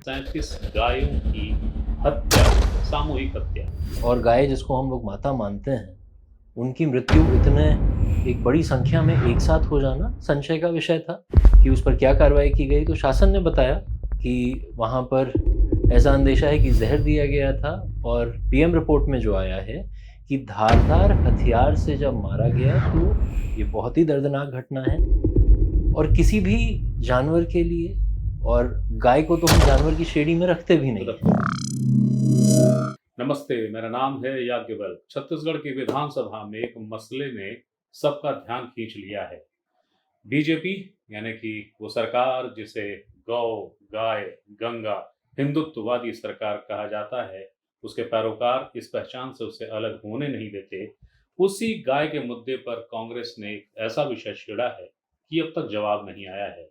37 गायों की हत्या, सामूहिक हत्या। और गाय जिसको हम लोग माता मानते हैं, उनकी मृत्यु इतने एक बड़ी संख्या में एक साथ हो जाना संशय का विषय था कि उस पर क्या कार्रवाई की गई। तो शासन ने बताया कि वहाँ पर ऐसा अंदेशा है कि ज़हर दिया गया था और पीएम रिपोर्ट में जो आया है कि धारदार हथियार से जब मारा गया, तो ये बहुत ही दर्दनाक घटना है और किसी भी जानवर के लिए, और गाय को तो हम जानवर की श्रेणी में रखते भी नहीं हैं। नमस्ते, मेरा नाम है याज्ञवल्क्य। छत्तीसगढ़ की विधानसभा में एक मसले ने सबका ध्यान खींच लिया है। बीजेपी यानी कि वो सरकार जिसे गौ, गाय, गंगा, हिंदुत्ववादी सरकार कहा जाता है, उसके पैरोकार इस पहचान से उसे अलग होने नहीं देते। उसी गाय के मुद्दे पर कांग्रेस ने एक ऐसा विषय छेड़ा है कि अब तक जवाब नहीं आया है।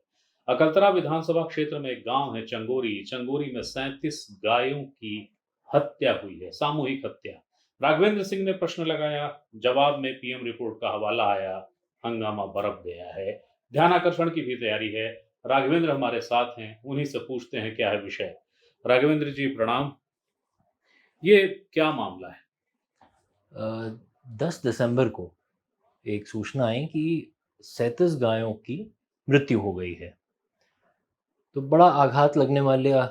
अकलतरा विधानसभा क्षेत्र में एक गांव है चंगोरी। चंगोरी में 37 गायों की हत्या हुई है, सामूहिक हत्या। राघवेंद्र सिंह ने प्रश्न लगाया, जवाब में पीएम रिपोर्ट का हवाला आया, हंगामा बरप गया है। ध्यानाकर्षण की भी तैयारी है। राघवेंद्र हमारे साथ हैं, उन्हीं से पूछते हैं क्या है विषय। राघवेंद्र जी प्रणाम। ये क्या मामला है? 10 दिसंबर को एक सूचना आई कि 37 गायों की मृत्यु हो गई है। तो बड़ा आघात लगने वाला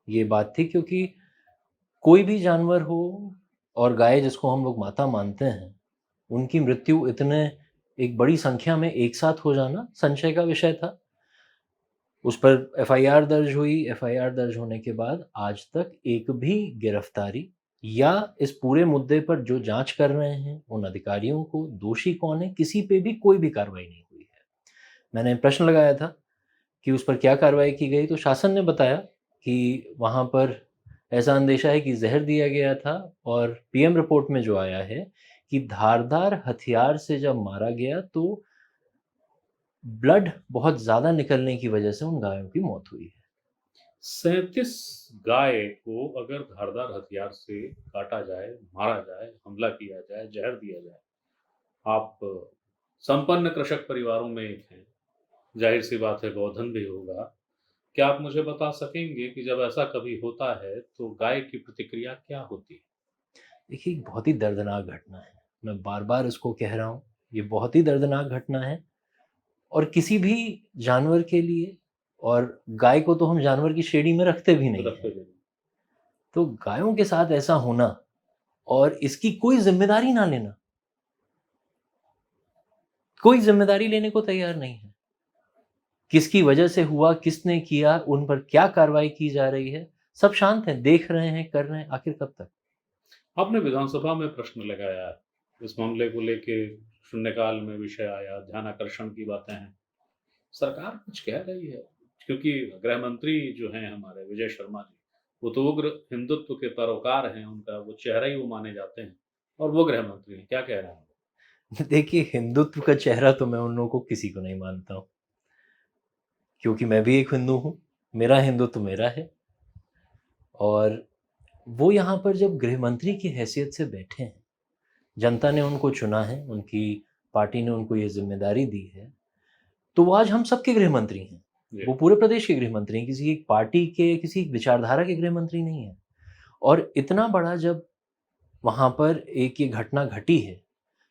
ये बात थी, क्योंकि कोई भी जानवर हो, और गाय जिसको हम लोग माता मानते हैं, उनकी मृत्यु इतने एक बड़ी संख्या में एक साथ हो जाना संशय का विषय था। उस पर एफआईआर दर्ज हुई। एफआईआर दर्ज होने के बाद आज तक एक भी गिरफ्तारी या इस पूरे मुद्दे पर जो जांच कर रहे हैं उन अधिकारियों को, दोषी कौन है, किसी पे भी कोई भी कार्रवाई नहीं हुई है। मैंने प्रश्न लगाया था कि उस पर क्या कार्रवाई की गई। तो शासन ने बताया कि वहाँ पर ऐसा अंदेशा है कि ज़हर दिया गया था और पीएम रिपोर्ट में जो आया है कि धारदार हथियार से जब मारा गया, तो ब्लड बहुत ज़्यादा निकलने की वजह से उन गायों की मौत हुई है। 37 गाय को अगर धारदार हथियार से काटा जाए, मारा जाए, हमला किया जाए, जहर दिया जाए। आप संपन्न कृषक परिवारों में एक हैं, जाहिर सी बात है गोधन भी होगा। क्या आप मुझे बता सकेंगे कि जब ऐसा कभी होता है तो गाय की प्रतिक्रिया क्या होती है? देखिए, एक बहुत ही दर्दनाक घटना है। मैं बार-बार इसको कह रहा हूँ, ये बहुत ही दर्दनाक घटना है और किसी भी जानवर के लिए, और गाय को तो हम जानवर की श्रेणी में रखते भी नहीं रखते हैं। दिन तो गायों के साथ ऐसा होना और इसकी कोई ज़िम्मेदारी ना लेना, कोई ज़िम्मेदारी लेने को तैयार नहीं है। किसकी वजह से हुआ, किसने किया, उन पर क्या कार्रवाई की जा रही है, सब शांत हैं, देख रहे हैं, कर रहे हैं, आखिर कब तक? आपने विधानसभा में प्रश्न लगाया, इस मामले को लेके शून्यकाल में विषय आया, ध्यानाकर्षण की बातें हैं। सरकार कुछ कह रही है, क्योंकि गृह मंत्री जो हैं हमारे विजय शर्मा जी, वो तो उग्र हिंदुत्व के पैरोकार हैं, उनका वो चेहरा ही वो माने जाते हैं और वो गृह मंत्री हैं। क्या कह रहे हैं? देखिए, हिंदुत्व का चेहरा तो मैं उन लोगों को किसी को नहीं मानता हूँ, क्योंकि मैं भी एक हिंदू हूँ, मेरा हिंदुत्व मेरा है। और वो यहाँ पर जब गृह मंत्री की हैसियत से बैठे हैं, जनता ने उनको चुना है, उनकी पार्टी ने उनको ये ज़िम्मेदारी दी है, तो वो आज हम सबके गृह मंत्री हैं। जी। वो पूरे प्रदेश के गृह मंत्री हैं, किसी एक पार्टी के, किसी एक विचारधारा के गृह मंत्री नहीं हैं। और इतना बड़ा जब वहाँ पर एक ये घटना घटी है,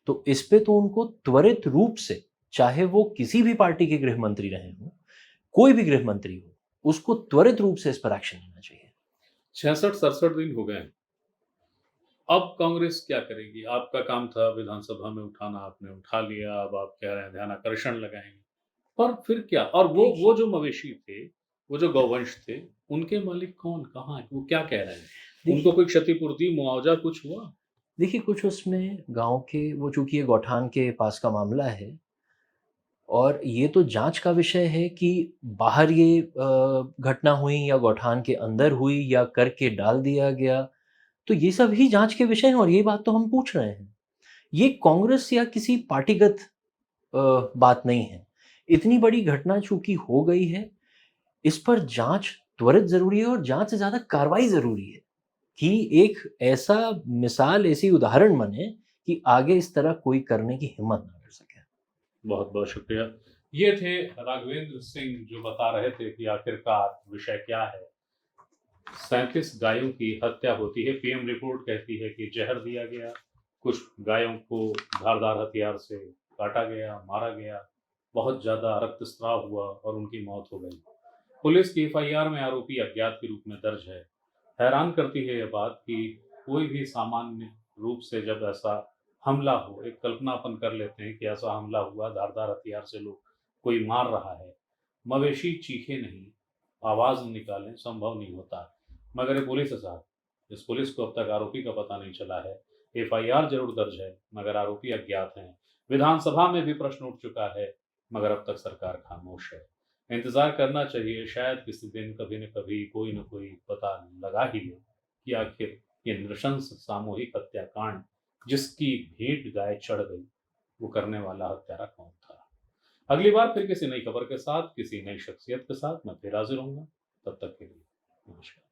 तो इस पे तो उनको त्वरित रूप से, चाहे वो किसी भी पार्टी के गृह मंत्री रहे हों, कोई भी गृह मंत्री हो, उसको त्वरित रूप से इस पर एक्शन लेना चाहिए। 66-67 दिन हो गए हैं। अब कांग्रेस क्या करेगी? आपका काम था विधानसभा में उठाना, आपने उठा लिया, अब आप कह रहे हैं ध्यानाकर्षण लगाएंगे। पर फिर क्या? और वो देखिए जो मवेशी थे, वो जो गौवंश थे, उनके मालिक कौन, कहाँ है? वो क्या कह रहे हैं? उनको देखिए कोई क्षतिपूर्ति, मुआवजा कुछ हुआ? देखिए, कुछ उसमें गाँव के, वो चूँकि ये गौठान के पास का मामला है और ये तो जाँच का विषय है कि बाहर ये घटना हुई या गौठान के अंदर हुई या करके डाल दिया गया, तो ये सब ही जाँच के विषय हैं और ये बात तो हम पूछ रहे हैं। ये कांग्रेस या किसी पार्टीगत बात नहीं है। इतनी बड़ी घटना चूँकि हो गई है, इस पर जाँच त्वरित ज़रूरी है और जाँच से ज़्यादा कार्रवाई ज़रूरी है कि एक ऐसा मिसाल, ऐसी उदाहरण बने कि आगे इस तरह कोई करने की हिम्मत ना कर सके। बहुत-बहुत शुक्रिया। ये थे राघवेंद्र सिंह जो बता रहे थे कि आखिरकार विषय क्या है। 37 गायों की हत्या होती है। पीएम रिपोर्ट कहती है कि जहर दिया गया, कुछ गायों को धारदार हथियार से काटा गया, मारा गया, बहुत ज़्यादा रक्तस्राव हुआ और उनकी मौत हो गई। पुलिस की एफआईआर में आरोपी अज्ञात के रूप में दर्ज है। हैरान करती है यह बात कि कोई भी सामान्य रूप से जब ऐसा हमला हो, एक कल्पना अपन कर लेते हैं कि ऐसा हमला हुआ, धारदार हथियार से लोग कोई मार रहा है, मवेशी चीखे नहीं, आवाज निकालें, संभव नहीं होता। मगर ये पुलिस है साहब, इस पुलिस को अब तक आरोपी का पता नहीं चला है। एफआईआर जरूर दर्ज है मगर आरोपी अज्ञात हैं। विधानसभा में भी प्रश्न उठ चुका है मगर अब तक सरकार खामोश है। इंतजार करना चाहिए, शायद किसी दिन कभी न कभी कोई न कोई पता लगा ही ले कि आखिर ये नृशंस सामूहिक हत्याकांड जिसकी भेंट गाय चढ़ गई, वो करने वाला हत्यारा कौन था। अगली बार फिर किसी नई खबर के साथ, किसी नई शख्सियत के साथ मैं फिर हाजिर होऊंगा। तब तक के लिए नमस्कार।